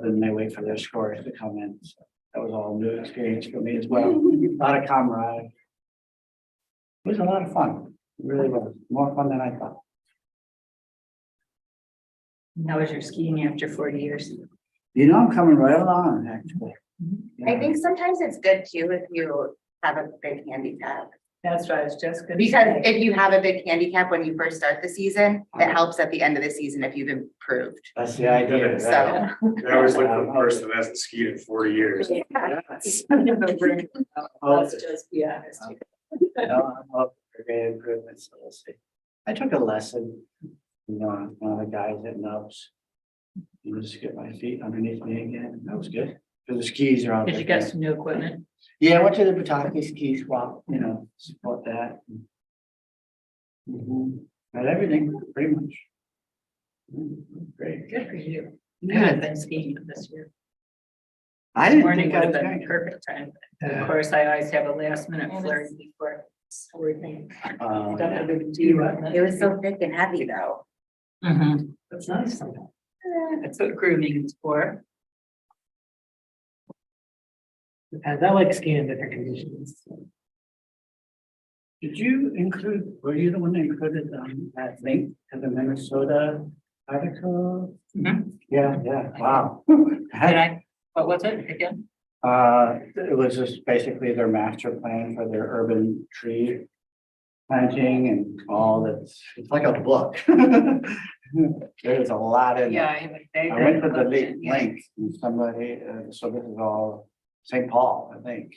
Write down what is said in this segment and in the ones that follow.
then they wait for their scores to come in. So that was all new experience for me as well. A lot of camaraderie. It was a lot of fun. It really was more fun than I thought. How was your skiing after 40 years? You know, I'm coming right along, actually. I think sometimes it's good too if you have a big handicap. That's what I was just gonna Because say. if you have a big handicap when you first start the season, it helps at the end of the season if you've improved. That's the idea. So. right? I always look for the person that hasn't skied in 40 years. Let's just be honest. No, I'm up for great improvements, so we'll see. I took a lesson, one of the guys that knows. You just get my feet underneath me again. That was good. Because the skis are all. Did you get different. some new equipment? Yeah, I went to the Bataki ski swap, support that. Got everything, pretty much. Great. Good for you. I haven't been skiing this year. I This didn't morning think I would was have been going. perfect time. Yeah. Of course, I always have a last minute flurry before everything. Oh, Got yeah. to do you on It was so thick and heavy though. That's nice sometimes. That's what grooming is for. Depends. I like skiing in different conditions. Did you include, were you the one that included that link to the Minnesota article? Mhm. Yeah, wow. Did I, what was it again? It was just basically their master plan for their urban tree planting and all that's, it's like a book. There's a lot in Yeah, it. I I went to the link and somebody, so this is all St. Paul, I think.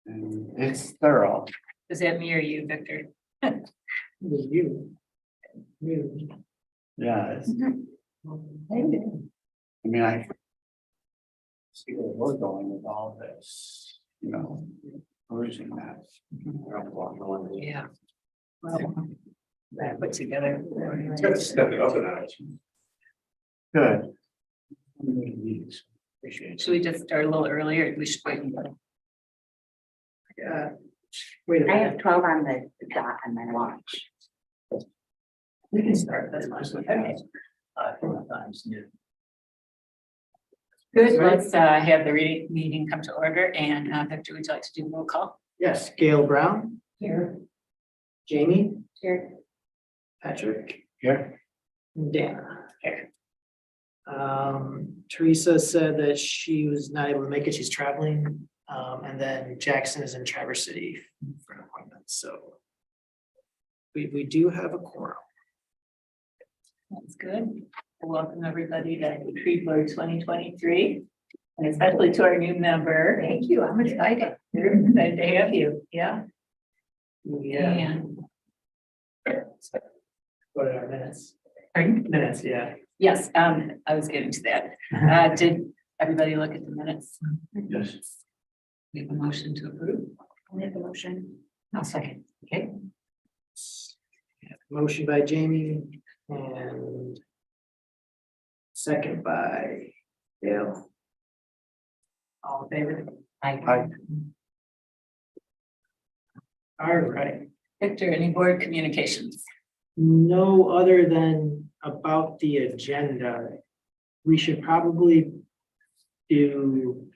And it's thorough. Is that me or you, Victor? It was you. You. Yeah, it's, I mean, I see where we're going with all this, perusing that. Yeah. Well, that put together. It's got to step it up a notch. Good. Appreciate it. Should we just start a little earlier? We should wait. Wait a I have minute. 12 on the dot on my watch. We can start this one. Okay. Good, let's have the meeting come to order, and Victor, would you like to do roll call? Yes, Gail Brown, Here. Jamie, Here. Patrick, Here, and Dana. Here. Teresa said that she was not able to make it. She's traveling. And then Jackson is in Traverse City for an appointment, so. We do have a quorum. That's good. Welcome, everybody, to Tree Board 2023, and especially to our new member. Thank you. I'm excited. We're excited to have you. Yeah. And Go to our minutes. pardon? Minutes, yeah. Yes, I was getting to that. Did everybody look at the minutes? yes. We have a motion to approve. I'll make a motion. I'll second. Okay. Motion by Jamie and second by Gail. All in favor? Aye. All right. Victor, any board communications? No other than about the agenda. We should probably do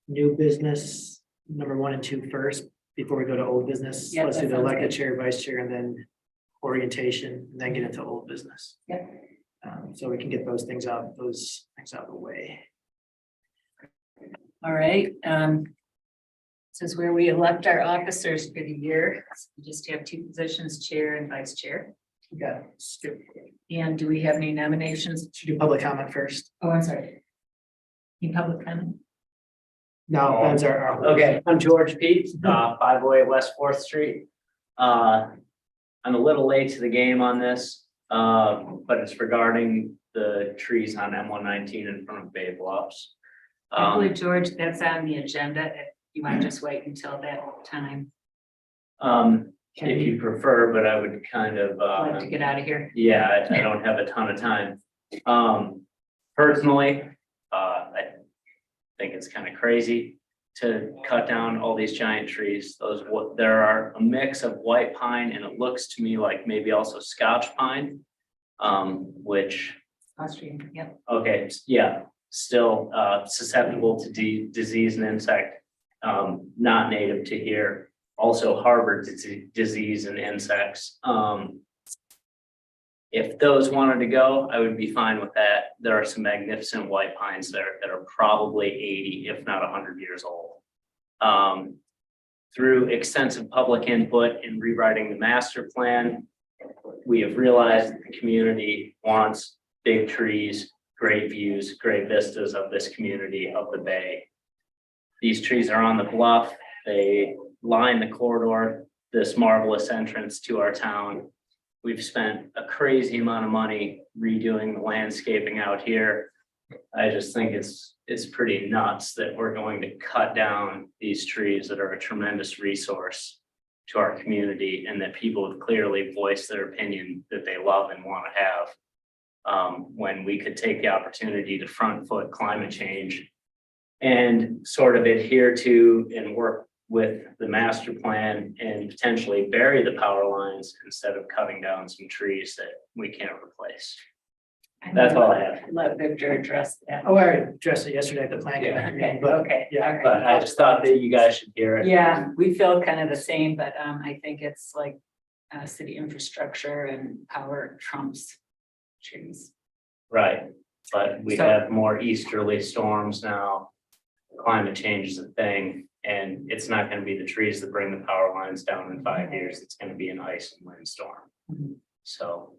new business, number 1 and 2 first, before we go to old business. Yeah, Let's that do the sounds elected good. chair, vice chair, and then orientation, and then get into old business. Yep. So we can get those things out of the way. All right, this is where we elect our officers for the year. We just have 2 positions, chair and vice chair. Okay. And do we have any nominations? Should do public comment first. Oh, I'm sorry. Any public comment? No, those are our. Okay, I'm George Pete, 508 West 4th Street. I'm a little late to the game on this, but it's regarding the trees on M119 in front of Bay Bluffs. I believe, George, that's on the agenda. If you want to just wait until that time. If you prefer, but I would kind of, I'd like to get out of here. yeah, I don't have a ton of time. Personally, I think it's kind of crazy to cut down all these giant trees. There are a mix of white pine and it looks to me like maybe also Scotch pine. Which, Austrian, yep. okay, yeah, still susceptible to disease and insect, not native to here, also harbor disease and insects. If those wanted to go, I would be fine with that. There are some magnificent white pines there that are probably 80, if not 100 years old. Through extensive public input in rewriting the master plan, we have realized that the community wants big trees, great views, great vistas of this community, of the bay. These trees are on the bluff. They line the corridor, this marvelous entrance to our town. We've spent a crazy amount of money redoing the landscaping out here. I just think it's pretty nuts that we're going to cut down these trees that are a tremendous resource to our community, and that people have clearly voiced their opinion that they love and want to have. When we could take the opportunity to front foot climate change and sort of adhere to and work with the master plan and potentially bury the power lines instead of cutting down some trees that we can't replace. That's all I have. Let Victor address that. Oh, I already addressed it yesterday at the planning. Yeah. commission Okay, meeting, but okay. yeah, all right. But I just thought that you guys should hear it. Yeah, we feel kind of the same, but I think it's like city infrastructure and power trumps trees. Right, but we So- have more easterly storms now. Climate change is a thing, and it's not gonna be the trees that bring the power lines down in 5 years. It's gonna be an ice and wind storm. Mhm. So.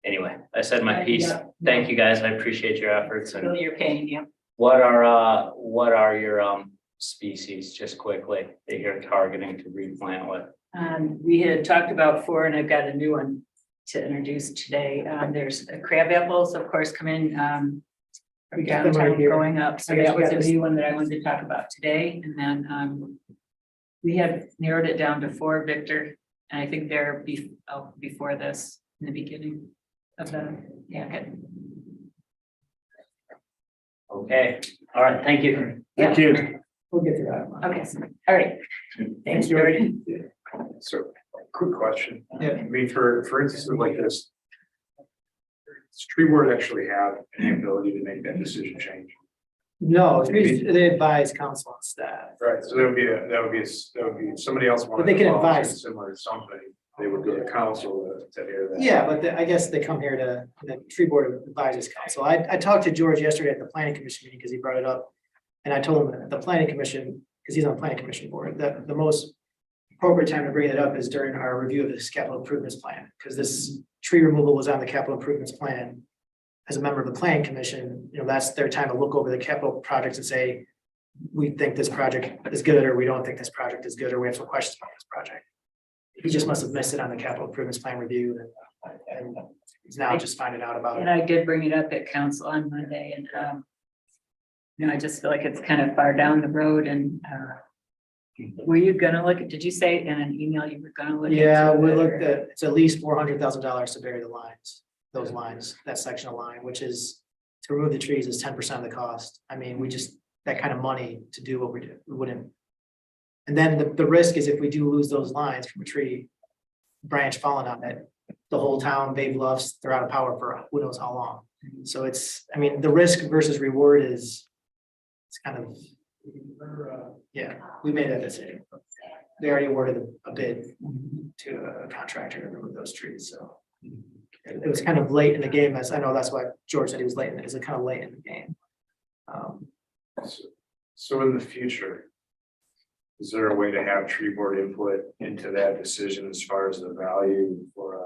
Anyway, I said my piece. Yeah. Thank you, guys. I appreciate your efforts. Feel And your pain, yeah. what are your species, just quickly, that you're targeting to replant with? We had talked about 4, and I've got a new one to introduce today. There's crab apples, of course, come in from We got them right downtown here. going up. So I guess that we was got a this- new one that I wanted to talk about today. And then we had narrowed it down to 4, Victor. And I think they're before this, in the beginning of the packet. Okay, all right, thank you. Thank you. we'll get to that. Okay, all right. Thanks, George. So, quick question. Yeah. I mean, for instance, like this. Does tree board actually have any ability to make that decision change? No, they advise council and staff. Right, so that would be somebody else. But they can wanted to follow advise. Similar to something, they would go to council to hear that. Yeah, but I guess they come here the tree board advises council. I talked to George yesterday at the planning commission meeting because he brought it up. And I told him that the planning commission, because he's on the planning commission board, that the most appropriate time to bring it up is during our review of this capital improvements plan, because this tree removal was on the capital improvements plan. As a member of the planning commission, that's their time to look over the capital projects and say, we think this project is good, or we don't think this project is good, or we have some questions about this project. He just must have missed it on the capital improvements plan review, and he's now just finding out about And it. I did bring it up at council on Monday, and I just feel like it's kind of far down the road, and were you gonna look at, did you say in an email you were gonna look? Yeah, into we it, looked or- at, it's at least $400,000 to bury the lines, those lines, that section of line, which is to remove the trees is 10% of the cost. I mean, we just, that kind of money to do what we do, we wouldn't. And then the risk is if we do lose those lines from a tree branch falling on it, the whole town, Bay Bluffs, they're out of power for who knows how long. So it's, I mean, the risk versus reward is, it's kind of, yeah, we made that decision. They already awarded a bid to a contractor to remove those trees, so. It was kind of late in the game, as I know that's why George said he was late, it was kind of late in the game. So in the future. Is there a way to have tree board input into that decision as far as the value for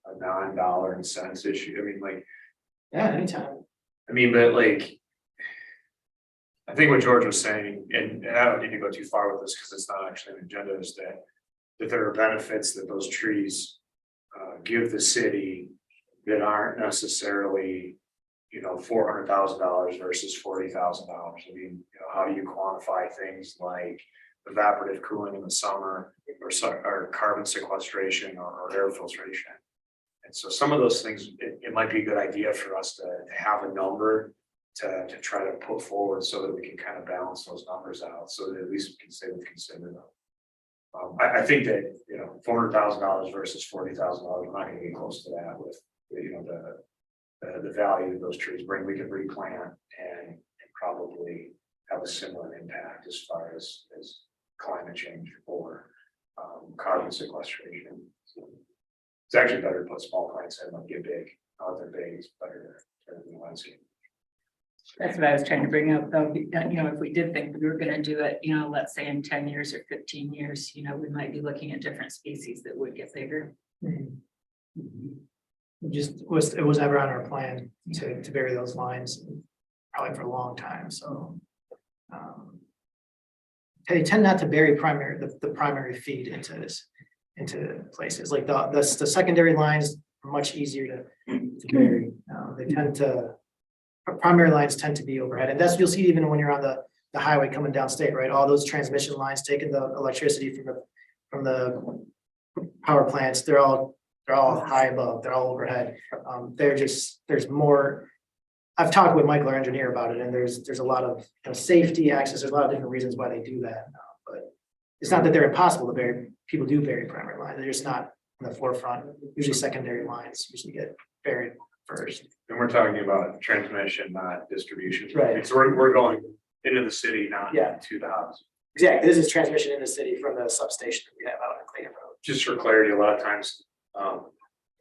a non-dollar and cents issue? I mean, like, Yeah, anytime. but like. I think what George was saying, and I don't need to go too far with this because it's not actually an agenda, is that there are benefits that those trees give the city that aren't necessarily, $400,000 versus $40,000. I mean, how do you quantify things like evaporative cooling in the summer or carbon sequestration or air filtration? And so some of those things, it might be a good idea for us to have a number to try to put forward so that we can kind of balance those numbers out, so that at least we can say we've considered them. I think that, $400,000 versus $40,000, we're not gonna get close to that with, the the value that those trees bring, we can replant and probably have a similar impact as far as climate change or carbon sequestration. So it's actually better to put small plants in than get big. Now that they're big, it's better than the landscape. That's what I was trying to bring up, though, if we did think we were gonna do it, let's say in 10 years or 15 years, we might be looking at different species that would get bigger. Mhm. It was never on our plan to bury those lines, probably for a long time, so. They tend not to bury the primary feed into places, like the secondary lines are much easier to bury. They tend to, primary lines tend to be overhead, and that's, you'll see even when you're on the highway coming downstate, right? All those transmission lines taking the electricity from the power plants, they're all high above, they're all overhead. There's more. I've talked with Michael, our engineer, about it, and there's a lot of safety access, there's a lot of different reasons why they do that. But it's not that they're impossible to bury, people do bury primary lines, they're just not in the forefront. Usually secondary lines usually get buried first. And we're talking about transmission, not distribution. Right. So we're going into the city, not Yeah. to the house. Exactly, this is transmission in the city from the substation that we have out in Clayton Road. Just for clarity, a lot of times,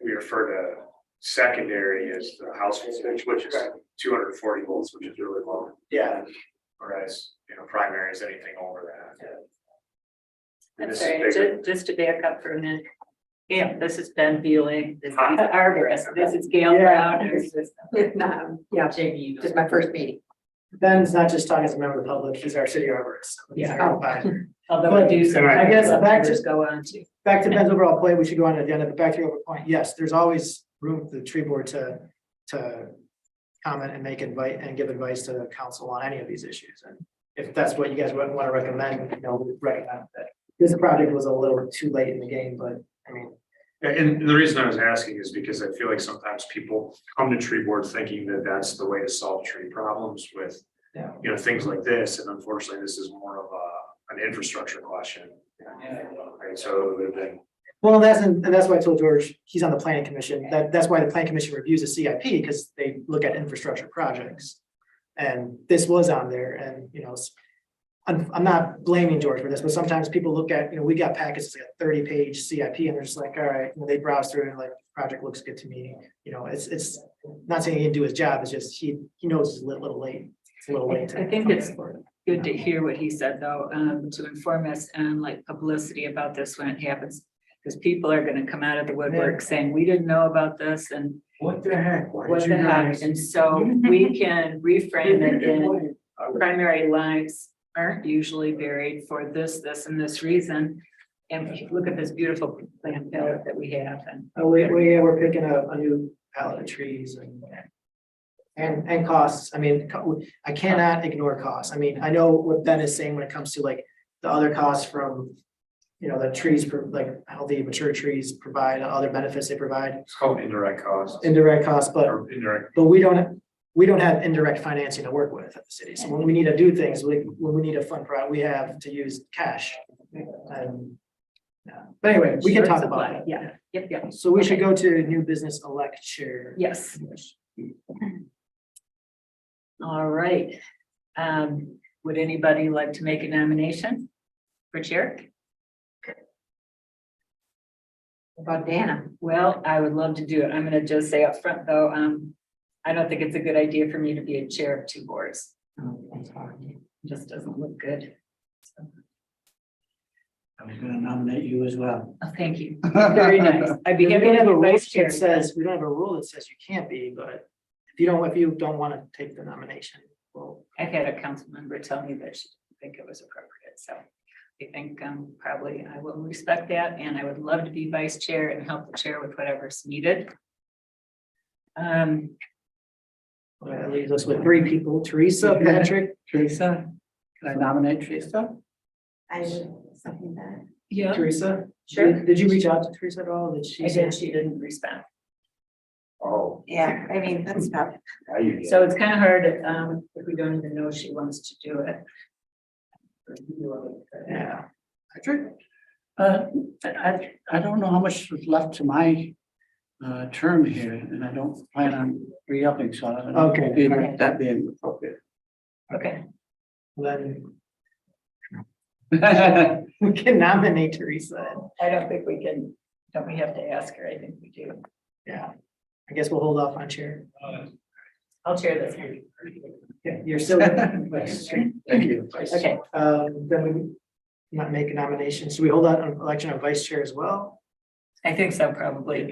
we refer to secondary as the house voltage, which is 240 volts, which is really low. Yeah, Whereas, primary is anything over that. And That's this is right, bigger. just to back up for a minute. Yeah, this is Ben Bueller, this is Hi. the arborist, this is Gail Yeah. Brown. This is Yeah, Jamie. just my first meeting. Ben's not just talking as a member of the public, he's our city arborist. Yeah. Although I do some. I guess back to- Just go on to. Back to Ben's overall point, we should go on to the agenda, but back to your overall point, yes, there's always room for the tree board to comment and give advice to the council on any of these issues, and if that's what you guys would want to recommend, we recommend that. This project was a little too late in the game, but I mean, And the reason I was asking is because I feel like sometimes people come to tree board thinking that that's the way to solve tree problems with, Yeah. things like this, and unfortunately, this is more of an infrastructure question. Right, so it would have been, well, that's why I told George, he's on the planning commission, that's why the planning commission reviews the CIP, because they look at infrastructure projects. And this was on there, and I'm not blaming George for this, but sometimes people look at, we got packets, like a 30-page CIP, and they're just like, all right, they browse through it and like, project looks good to me. It's not saying he didn't do his job, it's just he knows it's a little late. It's a little late. I think it's good to hear what he said, though, to inform us and like publicity about this when it happens. Because people are gonna come out of the woodwork saying, we didn't know about this, and What the heck? Why what did the you heck, guys? and so we can reframe it in primary lines aren't usually buried for this, and this reason. And look at this beautiful plant palette that we have, and We're picking a new palette of trees and costs. I mean, I cannot ignore costs. I mean, I know what Ben is saying when it comes to like the other costs from, the trees, like healthy mature trees provide other benefits they provide, it's called indirect costs. indirect costs, but Or indirect, we don't have indirect financing to work with at the city. So when we need to do things, when we need a fund project, we have to use cash. And, but anyway, we can Short talk supply, about it. yeah. Yep. So we should go to new business elect chair. Yes. All right. Would anybody like to make a nomination for chair? About Dana. Well, I would love to do it. I'm gonna just say up front, though, I don't think it's a good idea for me to be a chair of two boards. It just doesn't look good. So, I was gonna nominate you as well. oh, thank you. Very nice. I'd be We happy don't to have a be rule vice chair. that says, we don't have a rule that says you can't be, but if you don't want to take the nomination, well, I've had a council member tell me that she didn't think it was appropriate, so I think probably I will respect that, and I would love to be vice chair and help the chair with whatever's needed. that leaves us with three people, Teresa, Patrick. Teresa, can I nominate Teresa? I would second that. Yeah, Teresa? Sure. Did you reach out to Teresa at all? Did she? I did, she didn't respond. oh. Yeah, I mean, that's tough. now you get it. So it's kind of hard if we don't even know she wants to do it. term here and I don't plan on re-upping, so I don't know. Okay. That being appropriate. Okay, Then we can nominate Teresa. I don't think we can, don't we have to ask her? I think we do. Yeah. I guess we'll hold off on chair. I'll chair this. Yeah, you're still. Thank you. Okay, Then we not make a nomination. So we hold out an election of vice chair as well. I think so, probably. I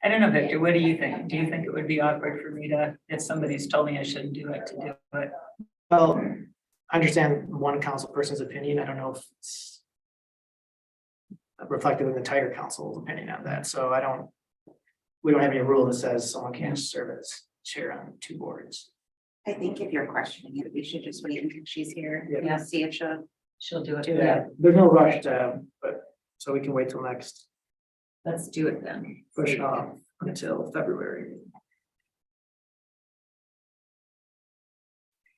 don't know, Victor, what do you think? Do you think it would be awkward for me to, if somebody's told me I shouldn't do it, to do it? Well, I understand one council person's opinion. I don't know if it's reflective of the entire council's opinion on that. So we don't have any rule that says someone can't serve as chair on two boards. I think if you're questioning it, we should just wait until she's here. Yeah. Yeah, see if she'll. She'll do it. Yeah, there's no rush to, but so we can wait till next, Let's do it then. push off until February.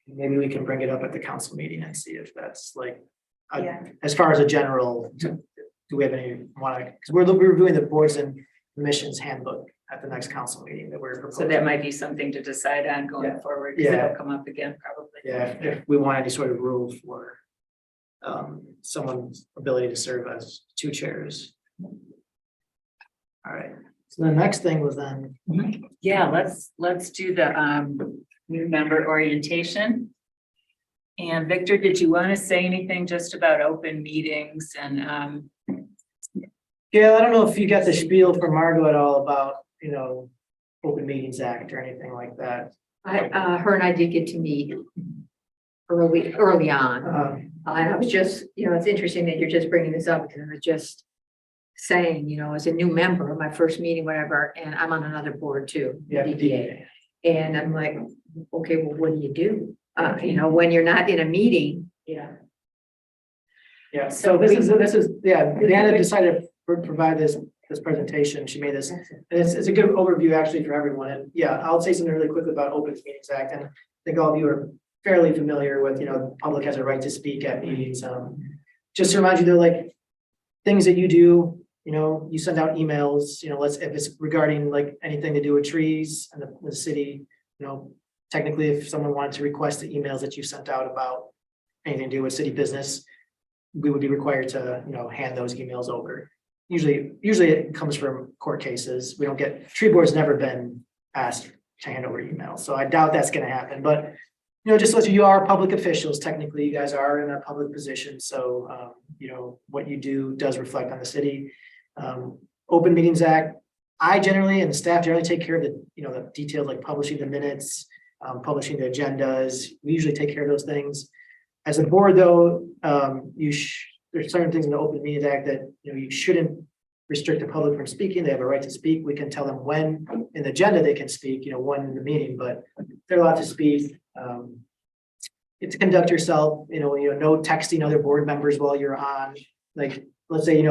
Maybe we can bring it up at the council meeting and see if that's like, Yeah. as far as a general, do we have any, because we're reviewing the boards and commissions handbook at the next council meeting that we're So proposing. that might be something to decide on going Yeah. forward, because Yeah. it'll come up again probably. Yeah, if we want any sort of rule for someone's ability to serve as two chairs. All right, so the next thing was then, Yeah, let's do the new member orientation. And Victor, did you want to say anything just about open meetings and yeah, I don't know if you got the spiel from Margot at all about, Open Meetings Act or anything like that. Her and I did get to meet early on. And I was just, it's interesting that you're just bringing this up because I was just saying, as a new member, my first meeting, whatever, and I'm on another board too. Yeah, DDA. And I'm like, okay, well, what do you do? When you're not in a meeting, Yeah, so this is, Deanna decided to provide this presentation. She made this, and it's a good overview actually for everyone. And yeah, I'll say something really quickly about Open Meetings Act. And I think all of you are fairly familiar with, the public has a right to speak at meetings. Just to remind you, though, like things that you do, you send out emails, if it's regarding like anything to do with trees and the city, technically, if someone wanted to request the emails that you sent out about anything to do with city business, we would be required to, hand those emails over. Usually it comes from court cases. We don't get, tree board's never been asked to hand over emails, so I doubt that's gonna happen, but just so you are public officials, technically you guys are in a public position, so what you do does reflect on the city. Open Meetings Act, I generally and the staff generally take care of the details like publishing the minutes, publishing the agendas. We usually take care of those things. As a board, though, there's certain things in the Open Meetings Act that, you shouldn't restrict the public from speaking. They have a right to speak. We can tell them when in the agenda they can speak, when in the meeting, but they're allowed to speak. It's to conduct yourself, no texting other board members while you're on, like, let's say,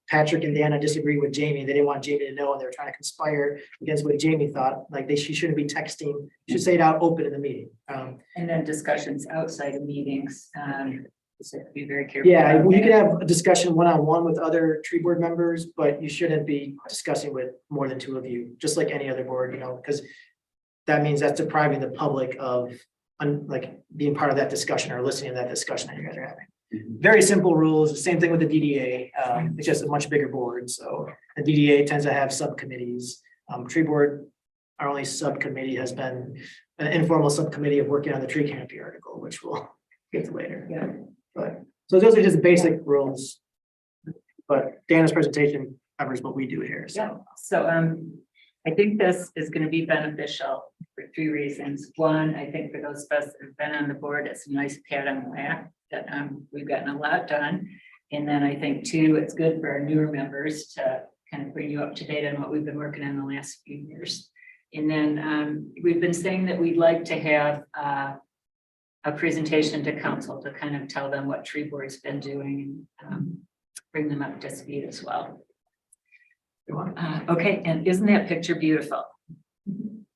Patrick and Dana disagree with Jamie. They didn't want Jamie to know, and they were trying to conspire against what Jamie thought. Like she shouldn't be texting. You should say it out open in the meeting. and then discussions outside of meetings? So be very careful. Yeah, about you that. can have a discussion one-on-one with other tree board members, but you shouldn't be discussing with more than two of you, just like any other board, because that means that's depriving the public of like being part of that discussion or listening to that discussion that you guys are having. Very simple rules, same thing with the DDA, it's just a much bigger board, so the DDA tends to have subcommittees. Tree board, our only subcommittee has been an informal subcommittee of working on the tree canopy article, which we'll get to later. Yeah. But, so those are just the basic rules. But Dana's presentation covers what we do here, Yeah, so. so I think this is gonna be beneficial for three reasons. One, I think for those of us that have been on the board, it's a nice pat on the back that we've gotten a lot done. And then I think two, it's good for our newer members to kind of bring you up to date on what we've been working on the last few years. And then we've been saying that we'd like to have a presentation to council to kind of tell them what tree board's been doing and bring them up to speed as well. Okay, and isn't that picture beautiful?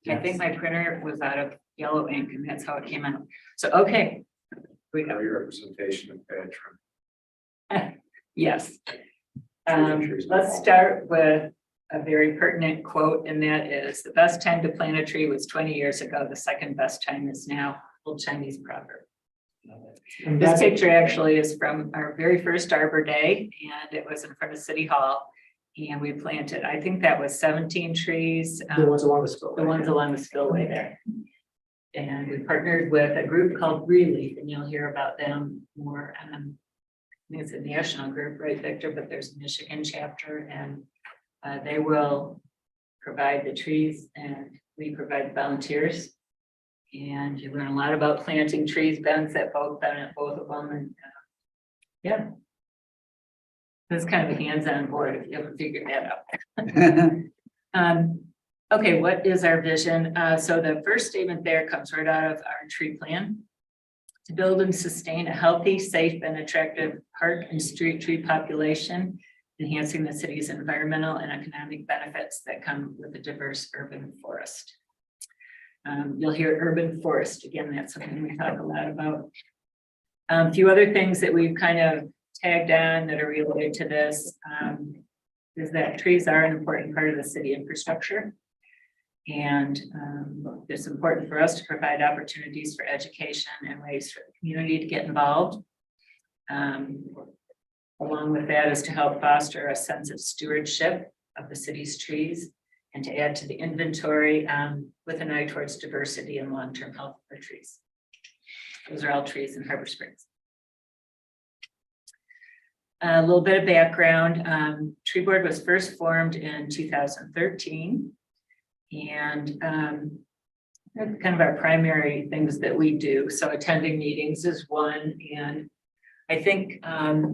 I think my printer was out of yellow ink and that's how it came out. So, okay. We go. Your representation of bad trim. Yes. Let's start with a very pertinent quote, and that is, the best time to plant a tree was 20 years ago. The second best time is now. Old Chinese proverb. And This that's, picture actually is from our very first Arbor Day, and it was in front of City Hall. And we planted, I think that was 17 trees. the ones along the spillway. The ones along the spillway there. And we partnered with a group called Relief, and you'll hear about them more. I think it's a national group, right, Victor? But there's a Michigan chapter, and they will provide the trees, and we provide volunteers. And you learn a lot about planting trees. Ben's at both of them, and yeah. It's kind of a hands-on board if you haven't figured that out. Okay, what is our vision? So the first statement there comes right out of our tree plan. To build and sustain a healthy, safe, and attractive park and street tree population, enhancing the city's environmental and economic benefits that come with a diverse urban forest. You'll hear urban forest, again, that's something we talk a lot about. A few other things that we've kind of tagged on that are related to this is that trees are an important part of the city infrastructure. And it's important for us to provide opportunities for education and ways for the community to get involved. Along with that is to help foster a sense of stewardship of the city's trees and to add to the inventory with an eye towards diversity and long-term health of the trees. Those are all trees in Harbor Springs. A little bit of background. Tree Board was first formed in 2013. And that's kind of our primary things that we do. So attending meetings is one. And I think,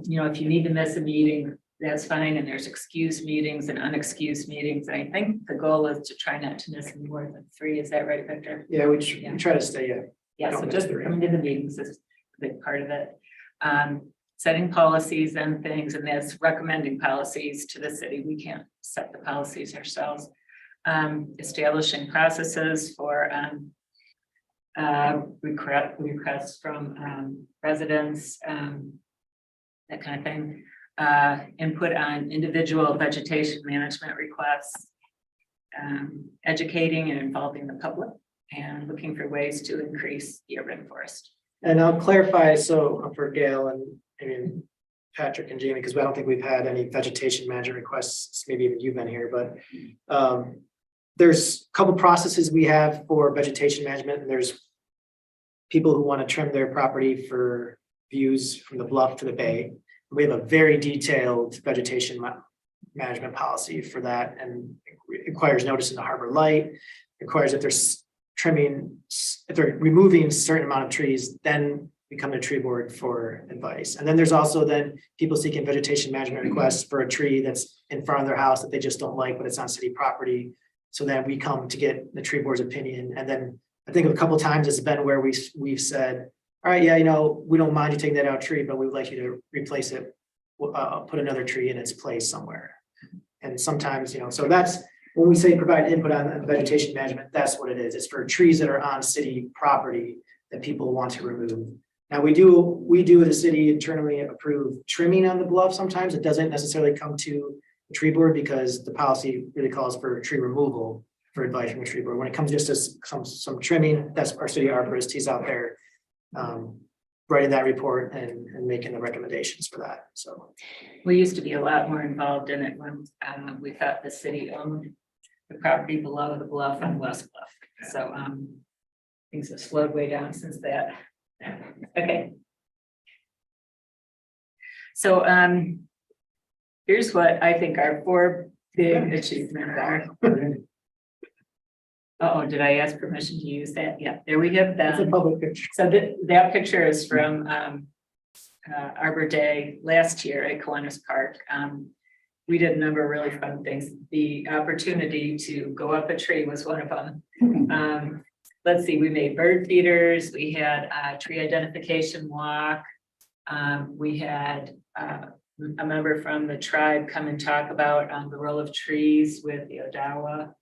you know, if you need to miss a meeting, that's fine. And there's excused meetings and unexcused meetings. And I think the goal is to try not to miss more than 3. Is that right, Victor? Yeah, we try to stay, Yeah, don't so miss just 3. coming to the meetings is a big part of it. Setting policies and things, and that's recommending policies to the city. We can't set the policies ourselves. Establishing processes for requests from residents, that kind of thing. Input on individual vegetation management requests. Educating and involving the public, and looking for ways to increase the urban forest. And I'll clarify, so for Gail and I mean Patrick and Jamie, because I don't think we've had any vegetation management requests, maybe even you've been here, but there's a couple processes we have for vegetation management, and there's people who want to trim their property for views from the bluff to the bay. We have a very detailed vegetation management policy for that, and it requires notice in the Harbor Light, requires if there's trimming, if they're removing a certain amount of trees, then we come to tree board for advice. And then there's also then people seeking vegetation management requests for a tree that's in front of their house that they just don't like, but it's on city property. So then we come to get the tree board's opinion. And then I think a couple of times it's been where we've said, all right, yeah, you know, we don't mind you taking that out tree, but we would like you to replace it, put another tree in its place somewhere. And sometimes, you know, so that's when we say provide input on vegetation management, that's what it is. It's for trees that are on city property that people want to remove. Now we do the city internally approve trimming on the bluff. Sometimes it doesn't necessarily come to the tree board because the policy really calls for tree removal for advice from the tree board. When it comes just to some trimming, that's our city arborist. He's out there writing that report and making the recommendations for that. So We used to be a lot more involved in it when we thought the city owned the property below the bluff on West Bluff. So things have slowed way down since that. Okay. So here's what I think our 4 big achievements are. Oh, did I ask permission to use that? Yeah, there we have it's a that. public picture. So that picture is from Arbor Day last year at Kiwanis Park. We did a number of really fun things. The opportunity to go up a tree was one of them. Let's see, we made bird feeders. We had a tree identification walk. We had a member from the tribe come and talk about the role of trees with the Odawa.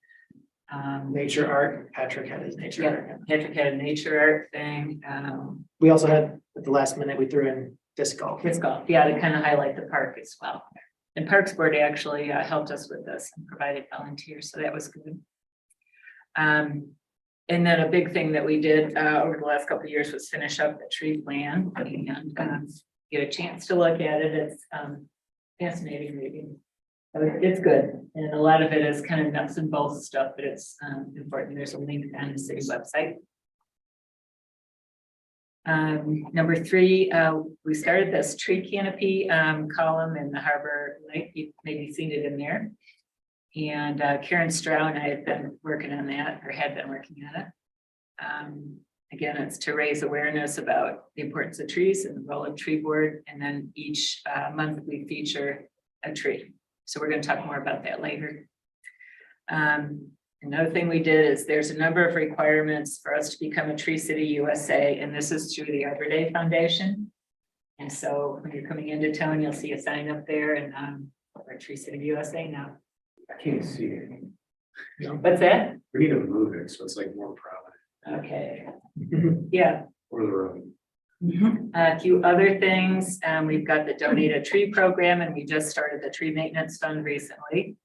Nature art. Patrick had his nature art. Yeah, Patrick had a nature art thing. We also had at the last minute we threw in disc golf. Disc golf, yeah, to kind of highlight the park as well. And Parks Board actually helped us with this and provided volunteers, so that was good. And then a big thing that we did over the last couple of years was finish up the tree plan and get a chance to look at it. It's fascinating reading. It's good, and a lot of it is kind of nuts and bolts stuff, but it's important. There's a link on the city website. Number 3, we started this tree canopy column in the Harbor Lake. You've maybe seen it in there. And Karen Stroh and I have been working on that, or had been working on it. Again, it's to raise awareness about the importance of trees and the role of tree board. And then each month we feature a tree. So we're going to talk more about that later. Another thing we did is there's a number of requirements for us to become a Tree City USA, and this is through the Arbor Day Foundation. And so when you're coming into town, you'll see a sign up there, and we're Tree City USA now. I can't see it. What's that? We need to move it, so it's like more prominent, Okay. Yeah. or the road. A few other things. We've got the Donate a Tree program, and we just started the tree maintenance fund recently.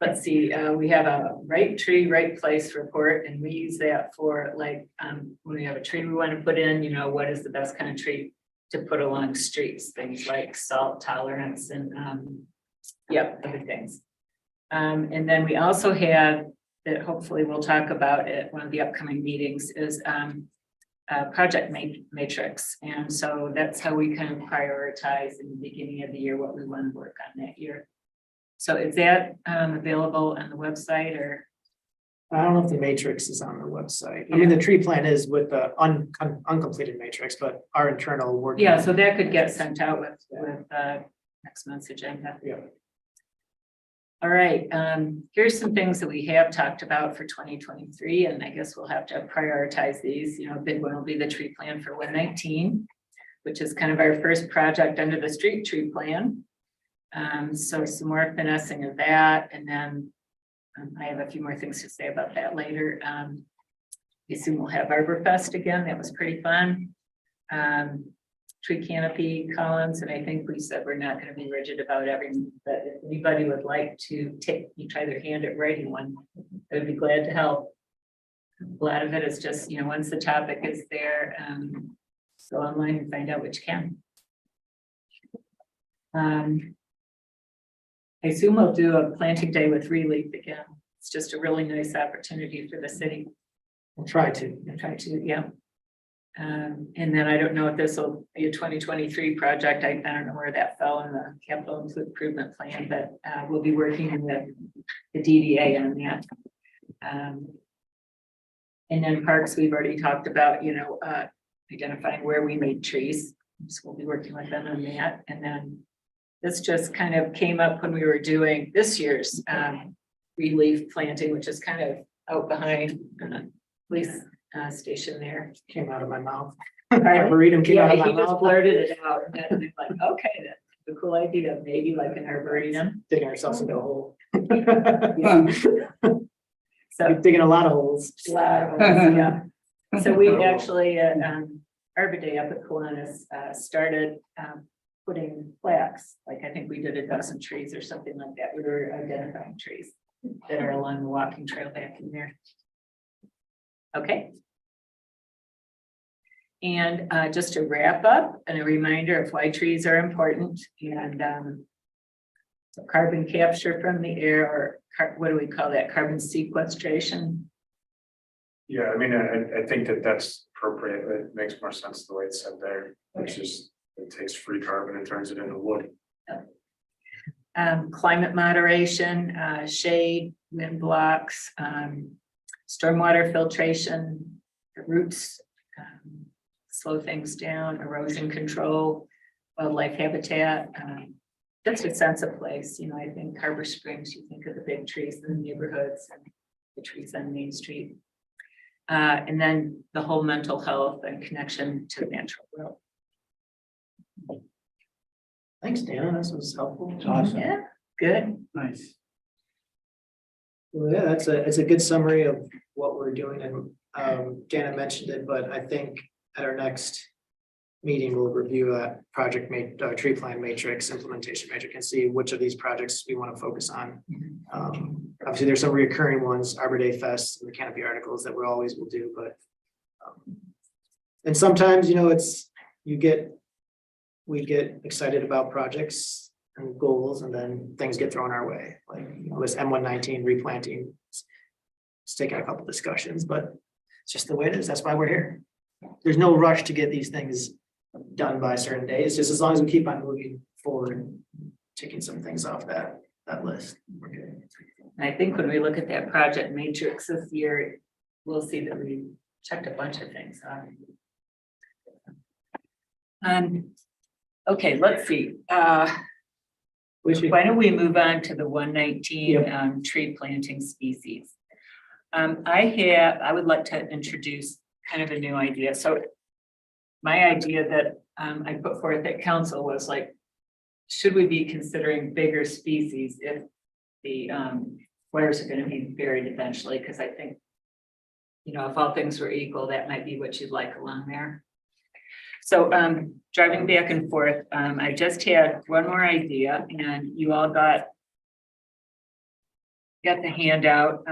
Let's see, we have a right tree, right place report, and we use that for like, when we have a tree we want to put in, you know, what is the best kind of tree to put along streets, things like salt tolerance and, other things. And then we also have, that hopefully we'll talk about at one of the upcoming meetings, is project matrix. And so that's how we kind of prioritize in the beginning of the year what we want to work on that year. So is that available on the website, or? I don't know if the matrix is on the website. I mean, the tree plan is with the uncompleted matrix, but our internal work. Yeah, so that could get sent out with next month's agenda. Yeah. All right, here's some things that we have talked about for 2023, and I guess we'll have to prioritize these. You know, a big one will be the tree plan for 119, which is kind of our first project under the street tree plan. So some more finessing of that, and then I have a few more things to say about that later. We soon will have Arborfest again. That was pretty fun. Tree canopy columns, and I think we said we're not going to be rigid about everything, but if anybody would like to try their hand at writing one, I would be glad to help. A lot of it is just, you know, once the topic is there, go online and find out what you can. I assume we'll do a planting day with Relief again. It's just a really nice opportunity for the city. We'll try to. Yeah. And then I don't know if this will be a 2023 project. I don't know where that fell in the capital improvement plan, but we'll be working with the DDA on that. And then parks, we've already talked about, you know, identifying where we made trees. So we'll be working with them on that. And then this just kind of came up when we were doing this year's Relief planting, which is kind of out behind police station there. Came out of my mouth. Pardon? Arboretum came out Yeah, of my he just mouth. blurted it out, and then I'm like, okay, that's a cool idea, maybe like an arboretum. Digging ourselves into a hole. So Digging a lot of holes. yeah. So we actually, Arbor Day up at Kiwanis, started putting plaques, like I think we did a dozen trees or something like that. We were identifying trees that are along the walking trail back in there. Okay. And just to wrap up, and a reminder of why trees are important, and so carbon capture from the air, or what do we call that? Carbon sequestration. Yeah, I mean, I think that that's appropriate. It makes more sense the way it's said there, which is it takes free carbon and turns it into wood. Climate moderation, shade, wind blocks, stormwater filtration, the roots, slow things down, erosion control, wildlife habitat. Just a sense of place. You know, I think Harbor Springs, you think of the big trees in the neighborhoods and the trees on Main Street. And then the whole mental health and connection to the natural world. Thanks, Dana. This was helpful. It's awesome. Yeah, good. Nice. Well, yeah, it's a good summary of what we're doing, and Dana mentioned it, but I think at our next meeting, we'll review that tree plan matrix, implementation matrix, and see which of these projects we want to focus on. Obviously, there's some recurring ones, Arbor Day Fest, and the canopy articles that we always will do, but and sometimes, you know, we get excited about projects and goals, and then things get thrown our way, like, you know, this M119 replanting. It's taken a couple discussions, but it's just the way it is. That's why we're here. There's no rush to get these things done by certain days, just as long as we keep on moving forward, taking some things off that list. We're good. And I think when we look at that project matrix this year, we'll see that we checked a bunch of things off. Okay, let's see. Why don't we move on to the 119 tree planting species? I would like to introduce kind of a new idea. So my idea that I put forth at council was like, should we be considering bigger species if the wires are going to be buried eventually? Because I think, you know, if all things were equal, that might be what you'd like along there. So driving back and forth, I just had one more idea, and you all got the handout.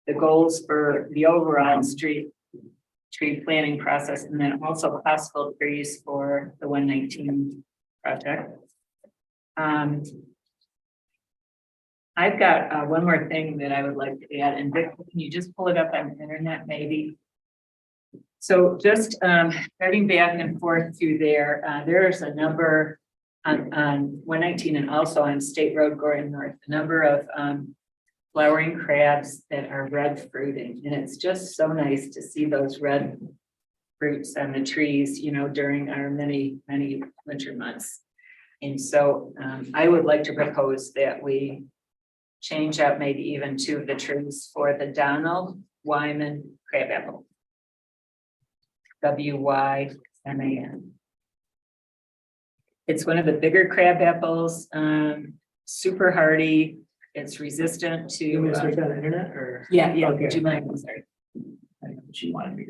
The goals for the overall tree planning process, and then also possible trees for the 119 project. I've got one more thing that I would like to add, and Vic, can you just pull it up on the internet maybe? So just driving back and forth through there, there's a number on 119 and also on State Road Gordon North, a number of flowering crabs that are red fruiting. And it's just so nice to see those red fruits on the trees, you know, during our many winter months. And so I would like to propose that we change out maybe even two of the trees for the Donald Wyman crabapple. W-Y-M-A-N. It's one of the bigger crab apples, super hardy. It's resistant to. You want me to search on the internet or? Yeah, Okay. would you mind? I'm sorry. I think she wanted me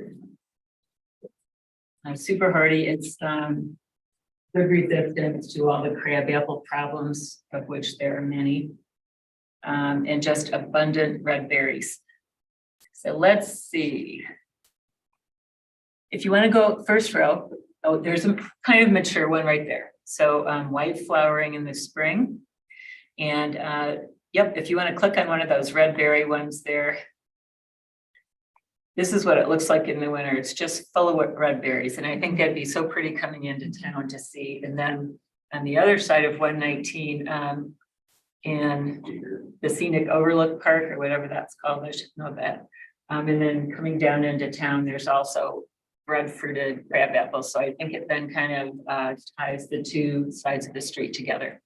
to. Super hardy. It's good resistance to all the crab apple problems, of which there are many, and just abundant red berries. So let's see. If you want to go first row, oh, there's a kind of mature one right there. So white flowering in the spring. And yep, if you want to click on one of those red berry ones there, this is what it looks like in the winter. It's just full of red berries. And I think that'd be so pretty coming into town to see. And then on the other side of 119, in the Scenic Overlook Park or whatever that's called, I should know that. And then coming down into town, there's also red fruited crab apples. So I think it then kind of ties the two sides of the street together.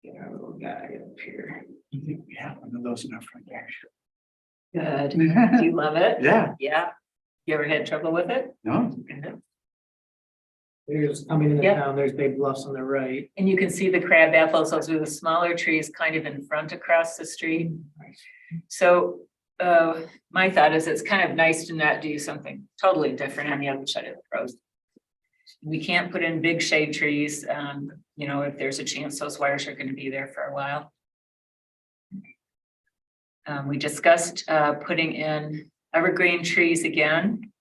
Get our little guy up here. I think we have one of those in our front yard. Good. Do you love it? Yeah, Yeah. You ever had trouble with it? no, Good. There's coming into Yep. town, there's Big Bluffs on the right. And you can see the crab apples, those are the smaller trees kind of in front across the street. So my thought is it's kind of nice to not do something totally different on the other side of the road. We can't put in big shade trees, you know, if there's a chance those wires are going to be there for a while. We discussed putting in evergreen trees again.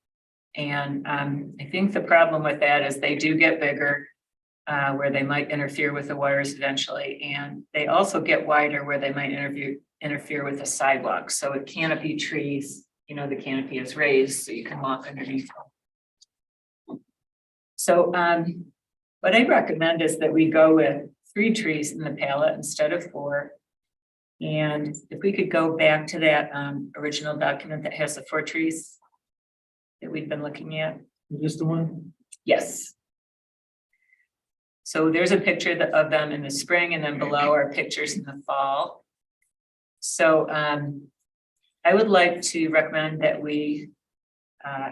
And I think the problem with that is they do get bigger, where they might interfere with the wires eventually. And they also get wider where they might interfere with the sidewalk. So with canopy trees, you know, the canopy is raised so you can walk underneath them. So what I recommend is that we go with 3 trees in the palette instead of 4. And if we could go back to that original document that has the 4 trees that we've been looking at. Is this the one? Yes. So there's a picture of them in the spring, and then below are pictures in the fall. So I would like to recommend that we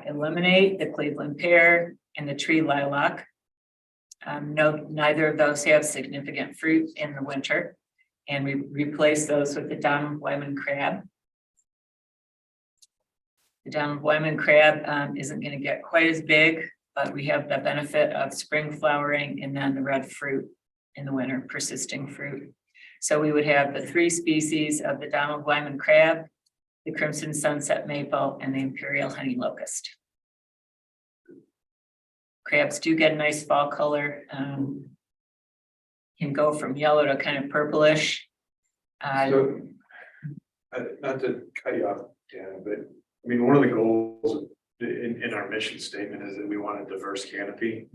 eliminate the Cleveland pear and the tree lilac. No, neither of those have significant fruit in the winter, and we replace those with the Donald Wyman crab. The Donald Wyman crab isn't gonna get quite as big, but we have the benefit of spring flowering and then the red fruit in the winter, persisting fruit. So we would have the 3 species of the Donald Wyman crab, the crimson sunset maple, and the imperial honey locust. Crabs do get a nice fall color, can go from yellow to kind of purplish. So, not to cut you off, Dan, but I mean, one of the goals in our mission statement is that we want a diverse canopy.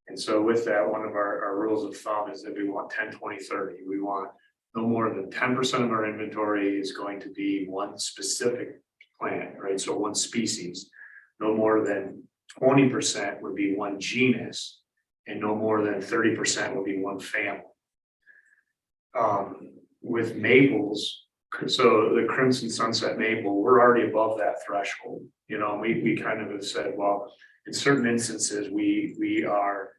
And so with that, one of our rules of thumb is that we want 10, 20, 30. We want no more than 10% of our inventory is going to be one specific plant, right? So one species. No more than 20% would be one genus, and no more than 30% would be one family. With maples, so the crimson sunset maple, we're already above that threshold. You know, we kind of have said, well, in certain instances, we are,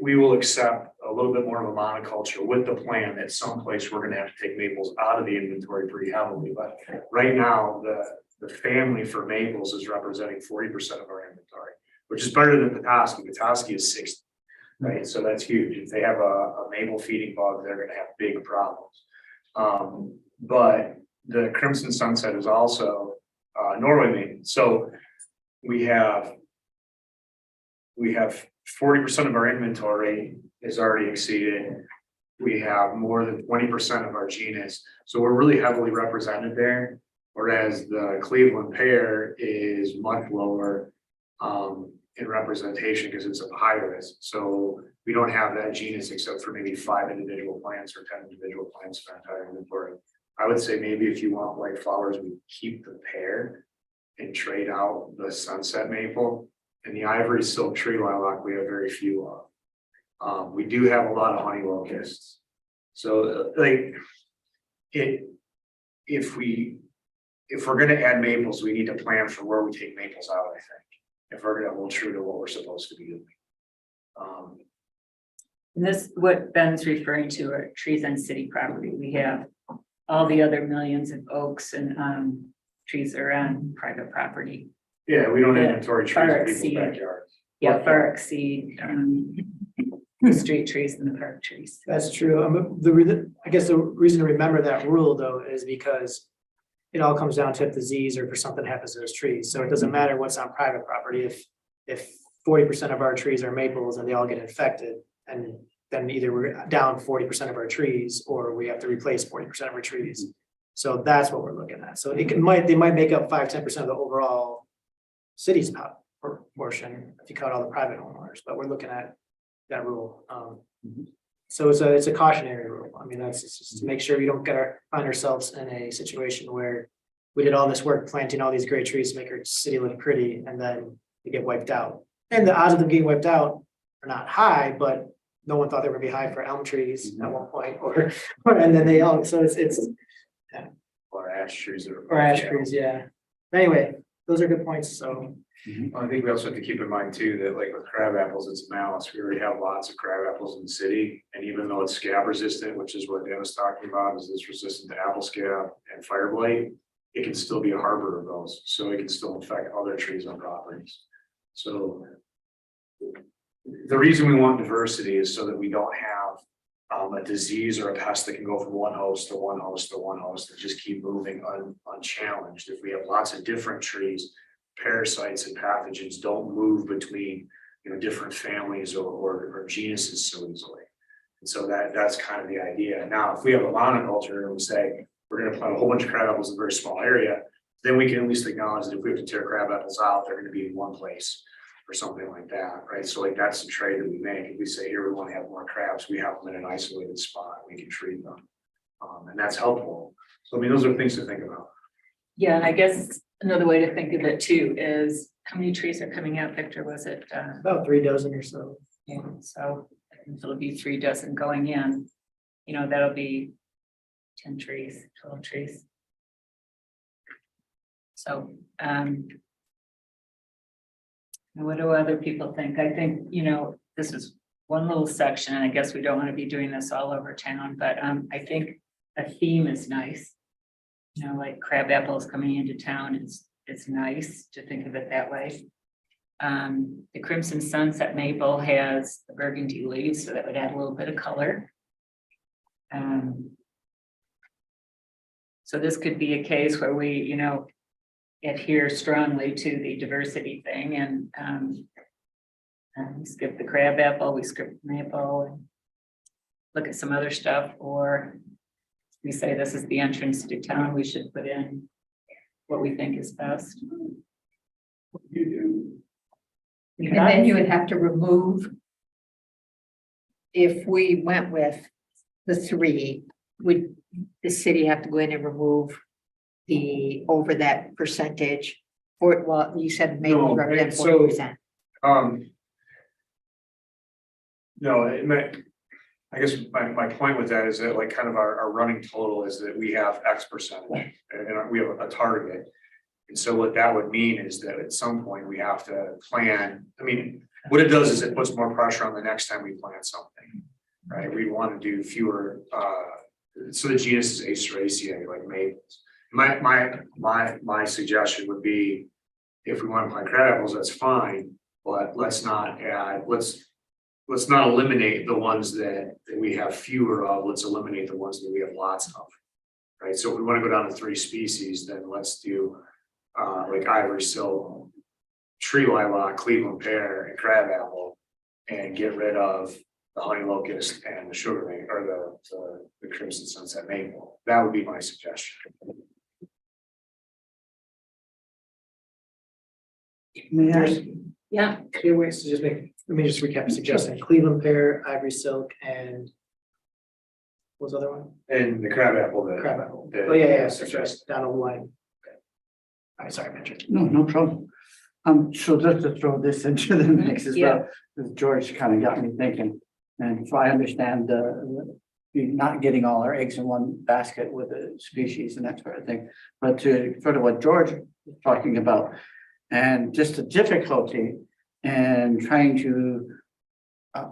we will accept a little bit more of a monoculture with the plan that someplace we're gonna have to take maples out of the inventory pretty heavily. But right now, the family for maples is representing 40% of our inventory, which is better than Petoskey. Petoskey is 60. Right, so that's huge. If they have a maple feeding bug, they're gonna have big problems. But the crimson sunset is also Norway maple. So we have 40% of our inventory is already exceeded. We have more than 20% of our genus. So we're really heavily represented there. Whereas the Cleveland pear is much lower in representation because it's a high risk. So we don't have that genus except for maybe 5 individual plants or 10 individual plants in our entire inventory. I would say maybe if you want white flowers, we keep the pear and trade out the sunset maple. And the ivory silk tree lilac, we have very few of. We do have a lot of honey locusts. So like if we're gonna add maples, we need to plan for where we take maples out, I think. If we're gonna hold true to what we're supposed to be doing. And this, what Ben's referring to are trees on city property. We have all the other millions of oaks and trees that are on private property. Yeah, we don't Yeah, inventory trees far in people's exceed. backyards. Yeah, far exceed the street trees and the park trees. That's true. I guess the reason to remember that rule though is because it all comes down to if disease or if something happens to those trees. So it doesn't matter what's on private property. If 40% of our trees are maples and they all get infected, and then either we're down 40% of our trees or we have to replace 40% of our trees. So that's what we're looking at. So they might make up 5-10% of the overall city's portion if you count all the private homeowners, but we're looking at that rule. So it's a cautionary rule. I mean, that's just to make sure we don't find ourselves in a situation where we did all this work planting all these great trees to make our city look pretty and then they get wiped out. And the odds of them getting wiped out are not high, but no one thought they were gonna be high for elm trees at one point and then they all, so it's. Or ash trees. Or ash trees, yeah. Anyway, those are good points, so. I think we also have to keep in mind too, that like with crab apples, it's malice. We already have lots of crab apples in the city. And even though it's scab resistant, which is what Dan was talking about, is it's resistant to apple scab and fire blight, it can still be a harbor of those. So it can still infect other trees on properties. So the reason we want diversity is so that we don't have a disease or a pest that can go from one host to one host to one host and just keep moving unchallenged. If we have lots of different trees, parasites and pathogens don't move between, you know, different families or genuses so easily. And so that's kind of the idea. Now, if we have a monoculture and we say we're going to plant a whole bunch of crab apples in a very small area, then we can at least acknowledge that if we have to tear crab apples out, they're going to be in one place or something like that, right? So like that's the trade that we make. If we say here we want to have more crabs, we have them in an isolated spot, we can treat them, and that's helpful. So I mean, those are things to think about. Yeah, and I guess another way to think of it too is how many trees are coming out, Victor? Was it? About 3 dozen or so. Yeah, so it'll be 3 dozen going in. You know, that'll be 10 trees, 12 trees. So, what do other people think? I think, you know, this is one little section, and I guess we don't want to be doing this all over town, but I think a theme is nice. you know, like crab apples coming into town, it's nice to think of it that way. The Crimson Sunset Maple has the burgundy leaves, so that would add a little bit of color. So this could be a case where we, you know, adhere strongly to the diversity thing and we skip the crab apple, we skip the maple and look at some other stuff, or we say this is the entrance to town, we should put in what we think is best. And then you would have to remove. If we went with the three, would the city have to go in and remove the over that percentage? Or, well, you said maybe No, represent so- 40%. No, I guess my point with that is that like kind of our running total is that we have X percentage and we have a target. And so what that would mean is that at some point we have to plan. I mean, what it does is it puts more pressure on the next time we plant something, right? We want to do fewer, so the genus is Aceraceae, like maples. My suggestion would be, if we want to plant crab apples, that's fine, but let's not eliminate the ones that we have fewer of. Let's eliminate the ones that we have lots of, right? So if we want to go down to 3 species, then let's do like ivory silk, tree lilac, Cleveland pear, and crab apple, and get rid of the honey locust and the sugar maple, or the crimson sunset maple. That would be my suggestion. May I? Yeah, Two ways to just make, let me just recap, suggesting Cleveland pear, ivory silk, and what was the other one? And the crab apple, Crab apple. the- Oh, yeah, that's right, down the line. Okay. All right, sorry, Patrick. No problem. So just to throw this into the mix as well, because George kind of got me thinking. And if I understand we're not getting all our eggs in one basket with the species and that sort of thing, but to sort of what George was talking about, and just the difficulty in trying to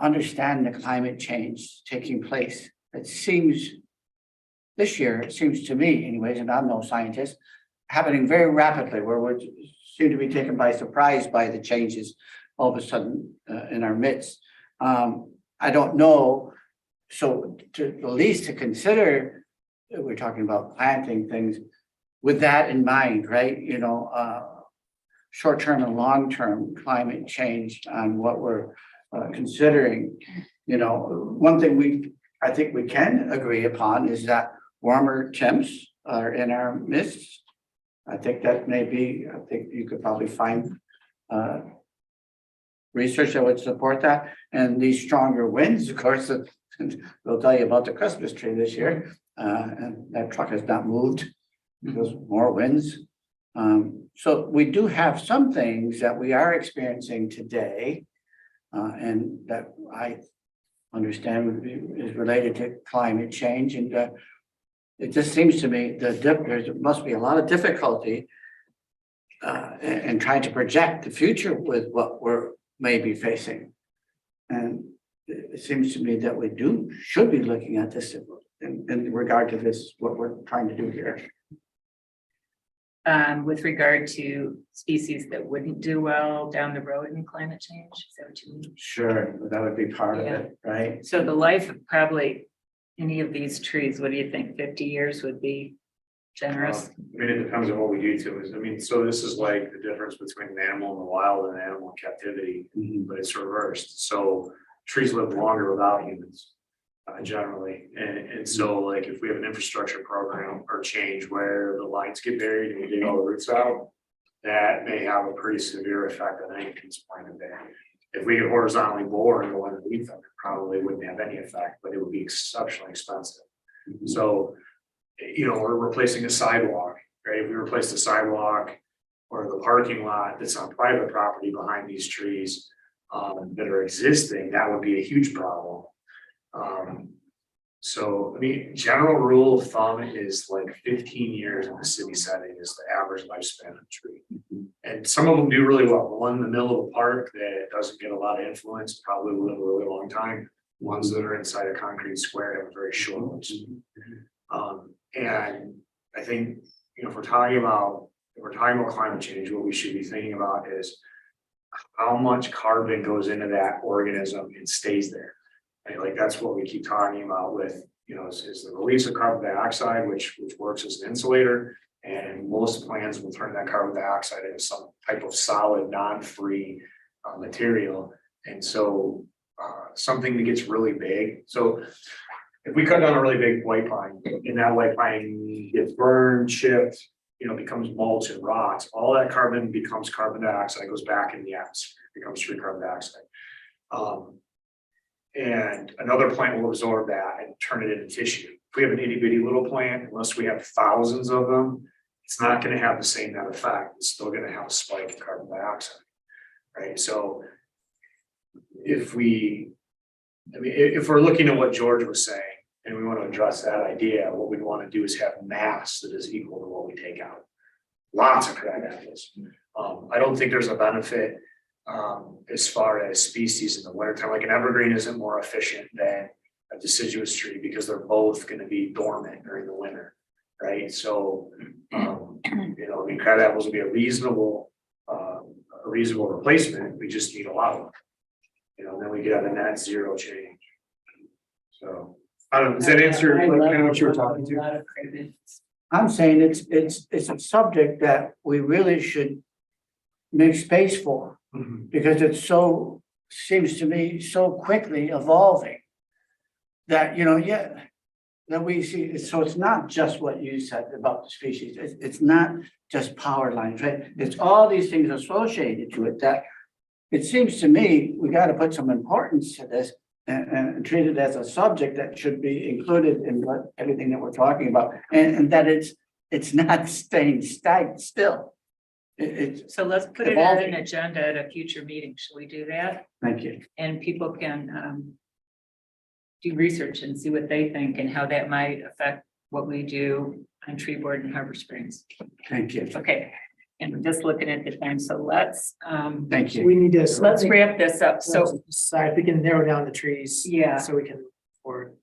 understand the climate change taking place. It seems this year, it seems to me anyways, and I'm no scientist, happening very rapidly, where we seem to be taken by surprise by the changes all of a sudden in our midst. I don't know, so to at least to consider, we're talking about planting things with that in mind, right? You know, short-term and long-term climate change on what we're considering. You know, one thing I think we can agree upon is that warmer temps are in our midst. I think that may be, I think you could probably find research that would support that. And these stronger winds, of course, they'll tell you about the Christmas tree this year. And that truck has not moved because more winds. So we do have some things that we are experiencing today. And that I understand is related to climate change. And it just seems to me that there must be a lot of difficulty in trying to project the future with what we're maybe facing. And it seems to me that we should be looking at this in regard to this, what we're trying to do here. with regard to species that wouldn't do well down the road in climate change, is that what you mean? Sure, that would be part of it, right? So the life of probably any of these trees, what do you think, 50 years would be generous? I mean, it depends on what we do to it. I mean, so this is like the difference between an animal in the wild and an animal in captivity, but it's reversed. So trees live longer without humans. Generally, and so like if we have an infrastructure program or change where the lines get buried and we dig all the roots out, that may have a pretty severe effect on anything's planted there. If we could horizontally bore and go underneath them, it probably wouldn't have any effect, but it would be exceptionally expensive. So, you know, we're replacing a sidewalk, right? If we replace the sidewalk or the parking lot that's on private property behind these trees that are existing, that would be a huge problem. So, I mean, general rule of thumb is like 15 years in the city setting is the average lifespan of a tree. And some of them do really well. The one in the middle of the park that doesn't get a lot of influence probably will live a really long time. Ones that are inside a concrete square have a very short lifespan. And I think, if we're talking about climate change, what we should be thinking about is how much carbon goes into that organism and stays there. And like, that's what we keep talking about with, is the release of carbon dioxide, which works as an insulator. And most plants will turn that carbon dioxide into some type of solid, non-free material. And so something that gets really big. So if we cut down a really big white pine and that white pine gets burned, chipped, becomes mulch and rots, all that carbon becomes carbon dioxide, goes back in the atmosphere, becomes free carbon dioxide. And another plant will absorb that and turn it into tissue. If we have an itty bitty little plant, unless we have thousands of them, it's not going to have the same net effect. It's still going to have a spike in carbon dioxide, right? So if we're looking at what George was saying, and we want to address that idea, what we want to do is have mass that is equal to what we take out. Lots of crab apples. I don't think there's a benefit as far as species in the wintertime. Like an evergreen isn't more efficient than a deciduous tree because they're both going to be dormant during the winter, right? So, crab apples will be a reasonable replacement. We just need a lot of them. Then we get out a net zero change. So. I don't know, does that answer I like, love kind of what you were a talking to? lot of cribbage. I'm saying it's a subject that we really should make space for, Mhm. because it's seems to me so quickly evolving. That, that we see, so it's not just what you said about the species, it's not just power lines, right? It's all these things associated to it that it seems to me, we gotta put some importance to this and treat it as a subject that should be included in everything that we're talking about, and that it's not staying still. It's, So let's put it on an agenda at a future meeting. Shall we do that? thank you. And people can do research and see what they think and how that might affect what we do on tree board in Harbor Springs. Thank you. Okay, and we're just looking at the time, so let's Thank you. We need to. let's wrap this up. So, Sorry, if we can narrow down the trees. yeah, So we can, or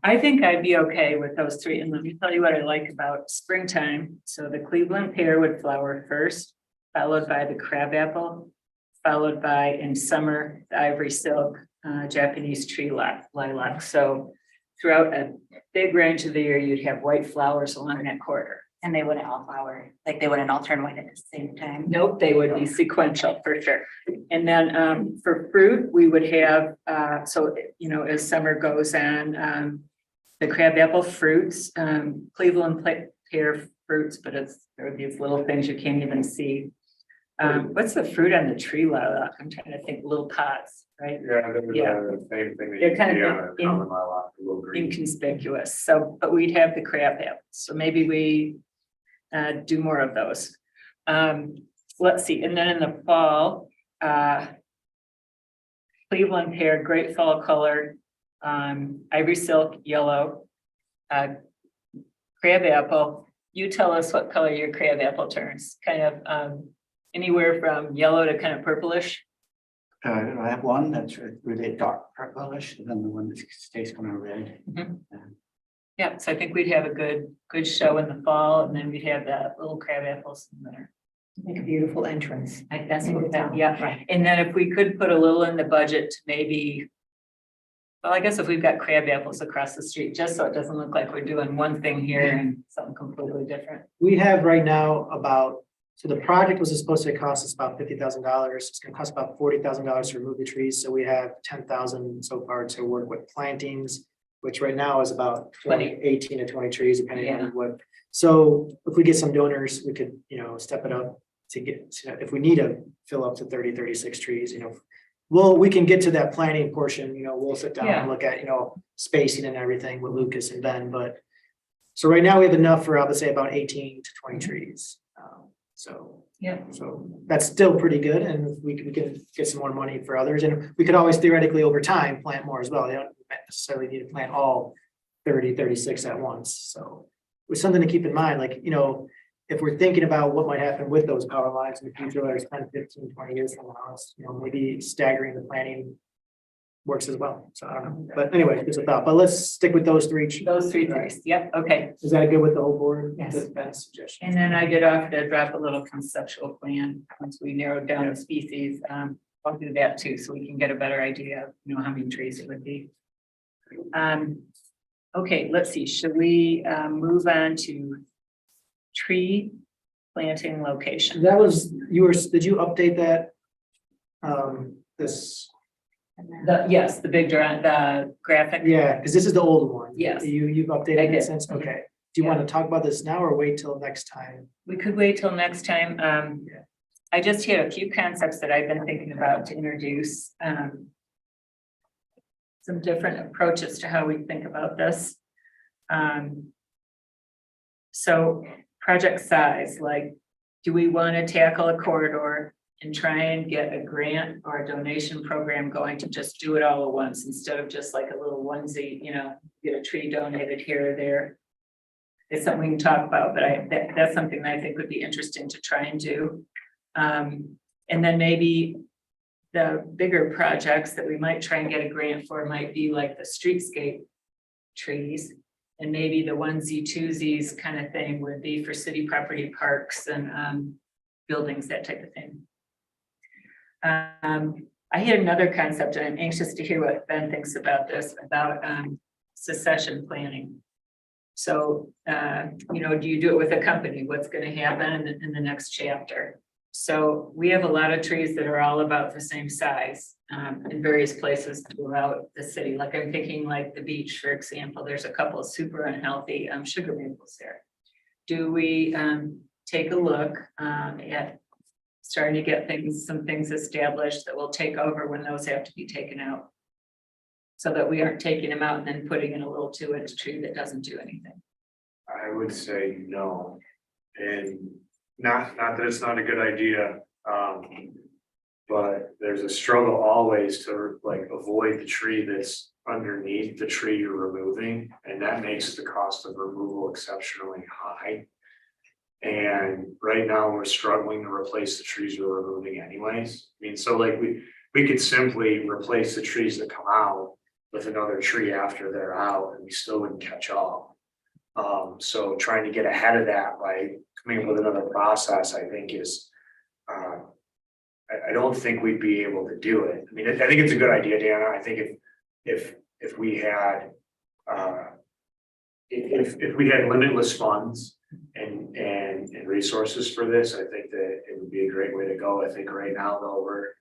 I think I'd be okay with those three. And let me tell you what I like about springtime. So the Cleveland pear would flower first, followed by the crabapple, followed by in summer, the ivory silk, Japanese tree lilac. So throughout a big range of the year, you'd have white flowers along that corridor. And they wouldn't all flower, like they wouldn't all turn white at the same time. Nope, they would be sequential for sure. And then for fruit, we would have, as summer goes on, the crabapple fruits, Cleveland pear fruits, but there are these little things you can't even see. What's the fruit on the tree lilac? I'm trying to think, little pots, right? Yeah, there's Yeah. the same thing that They're you kind see of on a in- common lilac, a little green. Inconspicuous. So, but we'd have the crab apples. So maybe we do more of those. Let's see. And then in the fall, Cleveland pear, great fall color, ivory silk, yellow, crab apple. You tell us what color your crab apple turns, kind of anywhere from yellow to kind of purplish. I have one that's really dark purplish, and then the one that stays kind of red. Yeah, so I think we'd have a good show in the fall, and then we'd have the little crab apples in there. Make a beautiful entrance. That's what that, yeah, right. And then if we could put a little in the budget to maybe. Well, I guess if we've got crab apples across the street, just so it doesn't look like we're doing one thing here and something completely different. we have right now so the project was supposed to cost us about $50,000. It's gonna cost about $40,000 to remove the trees. So we have 10,000 so far to work with plantings, which right now is about 18 to 20 trees, depending Yeah. on what. So if we get some donors, we could, step it up to get, if we need to fill up to 30, 36 trees, we can get to that planning portion, we'll sit down Yeah. and look at, spacing and everything with Lucas and Ben, but. So right now we have enough for, I would say, about 18 to 20 trees. Yeah. So that's still pretty good, and we can get some more money for others, and we could always theoretically over time plant more as well. They don't necessarily need to plant all 30, 36 at once, so. It's something to keep in mind, like, if we're thinking about what might happen with those power lines in the future, whether it's 10, 15, 20 years from now, maybe staggering the planning works as well. So I don't know. But anyway, it's a thought. But let's stick with those three. Those three trees, yep, okay. Is that good with the whole board? Yes. That's Ben's suggestion. And then I did offer to drop a little conceptual plan, once we narrowed down the species, I'll do that too, so we can get a better idea of, how many trees it would be. Okay, let's see, should we, move on to tree planting location? That was, did you update that? This, Yes, the big drawing, the graphic. yeah, because this is the old one. Yes. You've I updated did. it since, okay. Do you want to talk about this now or wait till next time? We could wait till next time. I just had a few concepts that I've been thinking about to introduce. Some different approaches to how we think about this. So project size, like, do we want to tackle a corridor and try and get a grant or a donation program going to just do it all at once instead of just like a little onesie, get a tree donated here or there? It's something we can talk about, but that's something that I think would be interesting to try and do. And then maybe the bigger projects that we might try and get a grant for might be like the streetscape trees. And maybe the onesie twosies kind of thing would be for city property parks and buildings, that type of thing. I had another concept, and I'm anxious to hear what Ben thinks about this, about succession planning. So, do you do it with a company? What's going to happen in the next chapter? So we have a lot of trees that are all about the same size in various places throughout the city. Like I'm thinking like the beach, for example, there's a couple of super unhealthy sugar maples there. Do we take a look at starting to get some things established that will take over when those have to be taken out? So that we aren't taking them out and then putting in a little 2-inch tree that doesn't do anything. I would say no. And not that it's not a good idea. But there's a struggle always to like avoid the tree that's underneath the tree you're removing. And that makes the cost of removal exceptionally high. And right now we're struggling to replace the trees we're removing anyways. I mean, so like we could simply replace the trees that come out with another tree after they're out and we still wouldn't catch up. So trying to get ahead of that by coming up with another process, I think is, I don't think we'd be able to do it. I mean, I think it's a good idea, Dana. I think if we had, if we had limitless funds and resources for this, I think that it would be a great way to go. I think right now though, we're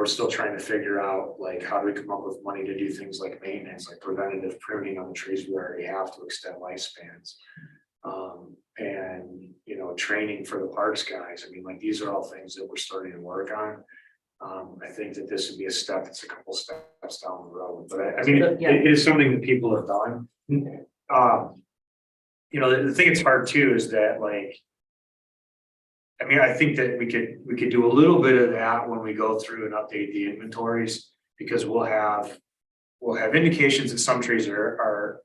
still trying to figure out like how do we come up with money to do things like maintenance, like preventative pruning on the trees we already have to extend lifespans. And training for the parks guys. I mean, like these are all things that we're starting to work on. I think that this would be a step, it's a couple steps down the road, but I mean, it is something that people have done. The thing that's hard too is that like, I mean, I think that we could do a little bit of that when we go through and update the inventories, because we'll have indications that some trees are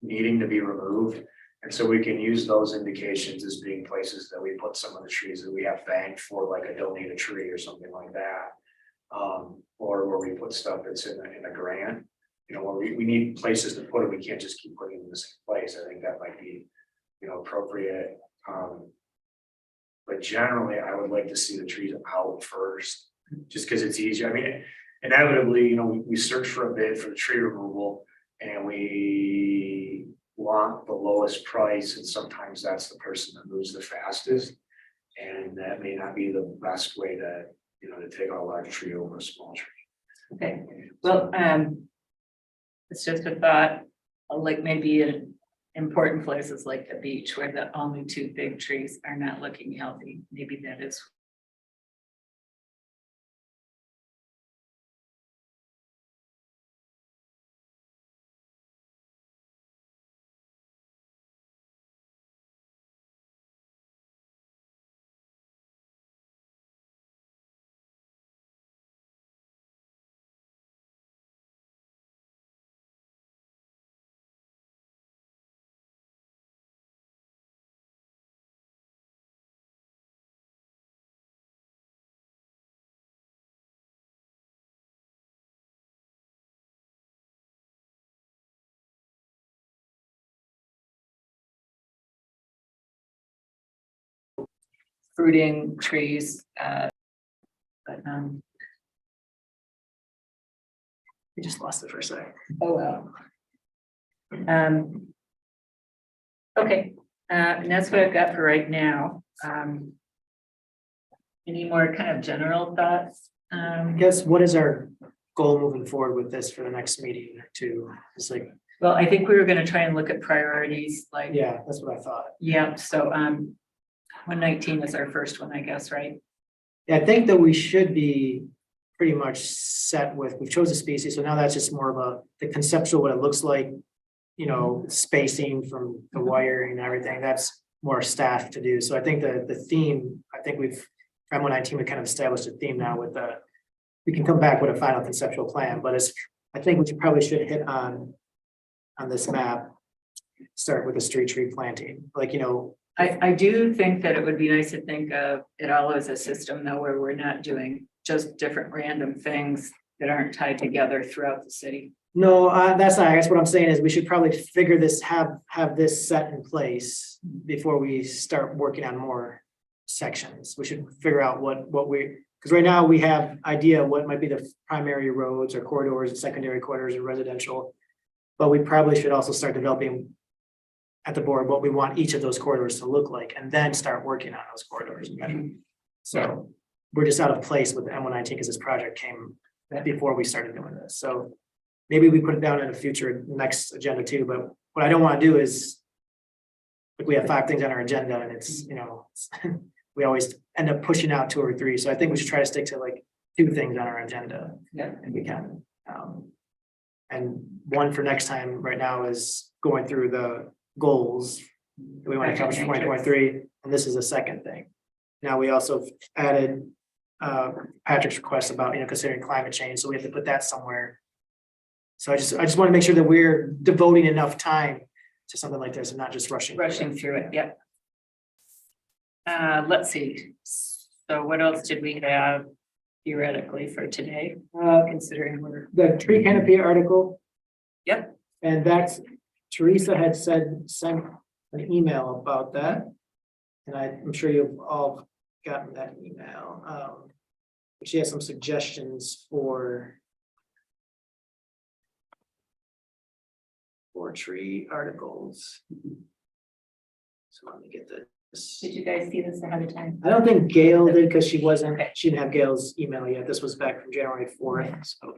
needing to be removed. And so we can use those indications as being places that we put some of the trees that we have banked for, like a donate a tree or something like that. Or where we put stuff that's in a grant, where we need places to put it. We can't just keep putting it in the same place. I think that might be, appropriate. But generally, I would like to see the trees out first, just because it's easier. I mean, inevitably, we search for a bid for the tree removal and we want the lowest price. And sometimes that's the person that moves the fastest. And that may not be the best way to, to take a large tree over a small tree. Okay, well, it's just a thought, like maybe in important places like the beach where the only 2 big trees are not looking healthy. Maybe that is fruiting trees, but, We just lost it for a second. oh well. Okay, and that's what I've got for right now. Any more kind of general thoughts? I guess what is our goal moving forward with this for the next meeting or two? It's like, Well, I think we were gonna try and look at priorities, like, yeah, that's what I thought. yeah, so, 119 is our first one, I guess, right? Yeah, I think that we should be pretty much set with, we've chosen a species, so now that's just more of the conceptual, what it looks like. You know, spacing from the wiring and everything, that's more staff to do. So I think the theme, I think we've, M119, we kind of established a theme now with we can come back with a final conceptual plan, but I think we probably should hit on this map, start with the street tree planting, like, you know, I do think that it would be nice to think of it all as a system though, where we're not doing just different random things that aren't tied together throughout the city. no, that's not, I guess what I'm saying is we should probably figure this, have this set in place before we start working on more sections. We should figure out what we, because right now we have idea what might be the primary roads or corridors and secondary corridors and residential. But we probably should also start developing at the board what we want each of those corridors to look like and then start working on those corridors. So we're just out of place with the M119 because this project came before we started doing this. So maybe we put it down in a future next agenda too, but what I don't want to do is like we have 5 things on our agenda and it's, you know, we always end up pushing out 2 or 3. So I think we should try to stick to like 2 things on our agenda. Yeah. And we can. And one for next time right now is going through the goals that we want to accomplish in 2023, and this is a second thing. Now, we also added Patrick's request about, you know, considering climate change, so we have to put that somewhere. So I just want to make sure that we're devoting enough time to something like this and not just rushing. Through it, yep. Let's see, so what else did we have theoretically for today, considering we're. The tree canopy article. Yep. And that's, Teresa had sent an email about that. And I'm sure you've all gotten that email. She has some suggestions for tree articles. So let me get this. Did you guys see this ahead of time? I don't think Gail did because she wasn't, Okay. she didn't have Gail's email yet. This was back from January 4th, so.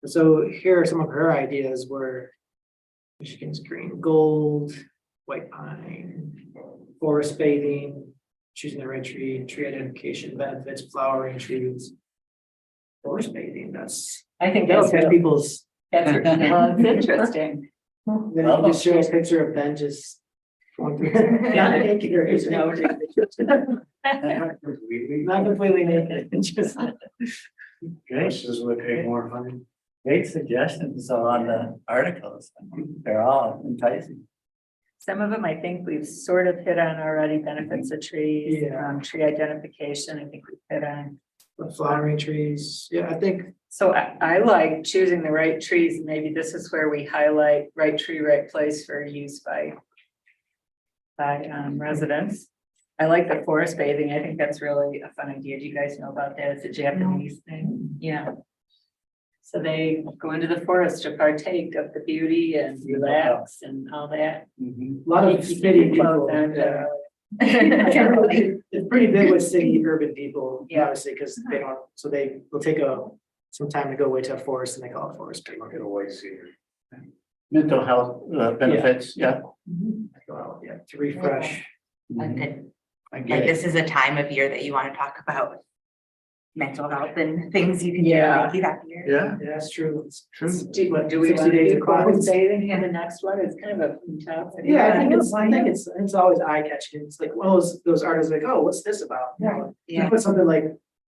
So here are some of her ideas were Michigan's green gold, white pine, forest bathing, choosing the right tree, tree identification benefits, flowering trees. Forest bathing, I think that'll that's, catch people's. well, it's interesting. Then you just show a picture of Ben just going through. Not naked, There's no. not completely naked, just. Great, This would pay more money. great suggestions on the articles. They're all enticing. Some of them I think we've sort of hit on already, benefits of trees, Yeah. tree identification, I think we've hit on. The flowering trees, yeah, I think, So I like choosing the right trees, maybe this is where we highlight right tree, right place for use by residents. I like the forest bathing, I think that's really a fun idea, do you guys know about that, it's a Japanese thing, yeah. So they go into the forest to partake of the beauty and relax and all that. a lot of You city keep people. close on, Yeah. It's pretty big with city urban people, Yeah. obviously, because they don't, so they will take some time to go away to a forest and they call it forest. I'll get a white cedar. Mental health benefits, yeah. Go out, yeah, to refresh. And I like get it. this is a time of year that you want to talk about mental health and things you can do Yeah. to make you happier. Yeah, Yeah, that's true. It's- true. Do we 60 want to days do of clouds. bathing in the next one? It's kind of a tough. Yeah, I think it's always eye catching. It's like, well, those artists like, oh, what's this about? You know, you Yeah. put something like,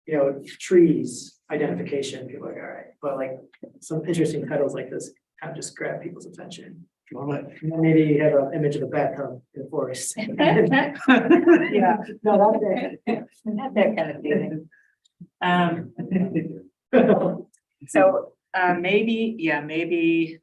you know, trees identification, people are like, all right, but like some interesting titles like this kind of just grab people's attention. Love it. And then maybe you have an image of a bathtub in the forest. Yeah, No, that's not that kind of feeling. So, maybe, maybe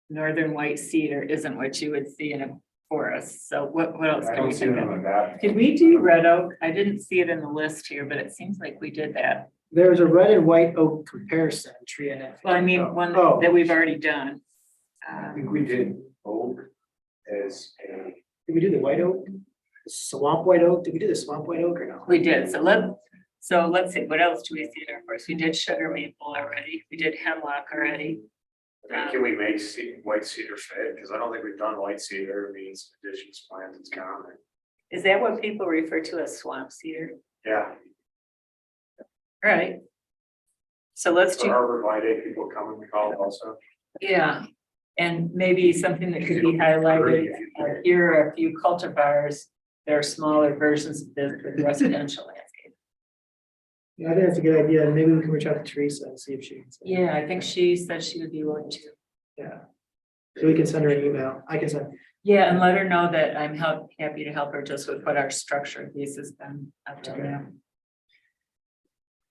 northern white cedar isn't what you would see in a for us. So what else I can don't we see think them of? on that. Did we do red oak? I didn't see it in the list here, but it seems like we did that. There's a red and white oak comparison tree in it. Well, I mean, one Oh. that we've already done. I think we did oak as a, Did we do the white oak? Swamp white oak? Did we do the swamp white oak or no? We did, so let's see, what else do we see there for us? We did sugar maple already, we did hemlock already. can we make white cedar fit? Because I don't think we've done white cedar, it means additions plant, it's common. Is that what people refer to as swamp cedar? Yeah, All right. So let's so do, arborvitae, people commonly call it also. yeah, and maybe something that could be highlighted, here are a few cultivars. There are smaller versions of this with residential landscape. Yeah, I think that's a good idea. Maybe we can reach out to Teresa and see if she can. Yeah, I think she said she would be willing to. Yeah. So we can send her an email. I can send. Yeah, and let her know that I'm happy to help her just with what our structure of these has been up to Okay. now.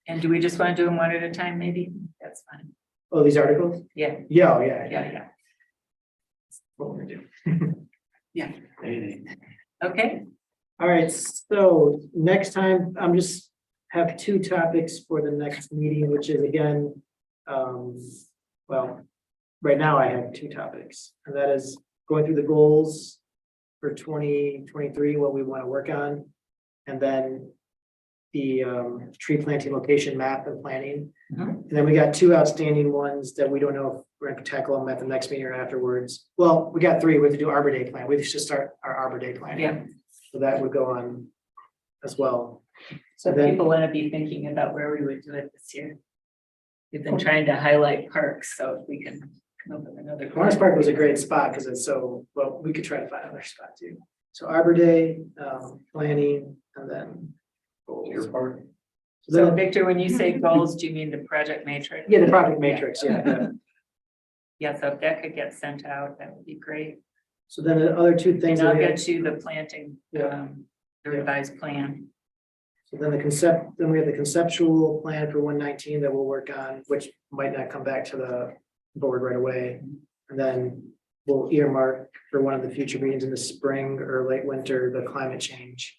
And do we just want to do them one at a time, maybe? That's fine. Oh, these articles? Yeah, Yeah, oh, yeah. yeah. What we're doing. Maybe. Okay, All right, so next time, I'm just have two topics for the next meeting, which is again, well, right now I have two topics, and that is going through the goals for 2023, what we want to work on, and then the tree planting location map and planning. Mhm. And then we got two outstanding ones that we don't know if we're gonna tackle them at the next meeting or afterwards. Well, we got three. We have to do Arbor Day plan. We should start our Arbor Day planning. yeah. So that would go on as well. So And then- people want to be thinking about where we would do it this year. We've been trying to highlight parks, so if we can come up with another. Lawrence Park was a great spot because it's so, well, we could try to find another spot too. So Arbor Day, planning, and then. Your part. So Victor, when you say goals, do you mean the project matrix? Yeah, the project matrix, yeah. Yeah, so if that could get sent out, that would be great. So then the other two things. And I'll that we have- get you the planting, Yeah. the revised plan. So then we have the conceptual plan for 119 that we'll work on, which might not come back to the board right away. And then we'll earmark for one of the future meetings in the spring or late winter, the climate change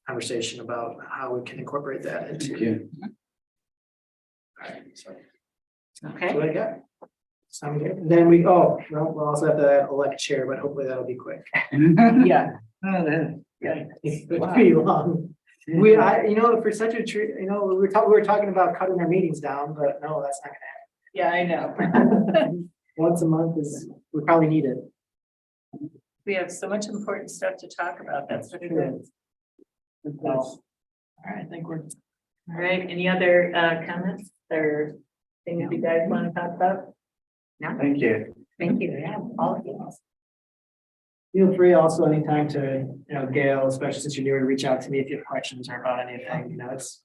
conversation about how we can incorporate that Thank into. you. Alright, so that's Okay, what I got. Sound good? Then we'll also have to elect chair, but hopefully that'll be quick. yeah, Oh, that- yeah. It's pretty long. For such a tree, we were talking about cutting our meetings down, but no, that's not Yeah, I know. gonna happen. Once a month we probably need it. We have so much important stuff to talk about. That's what it is. All right, I think we're. All right, any other comments or things you guys want to talk about? Thank you. Thank you, yeah, all of you. Feel free also anytime to, Gail, especially since you're newer, to reach out to me if you have questions or about anything, it's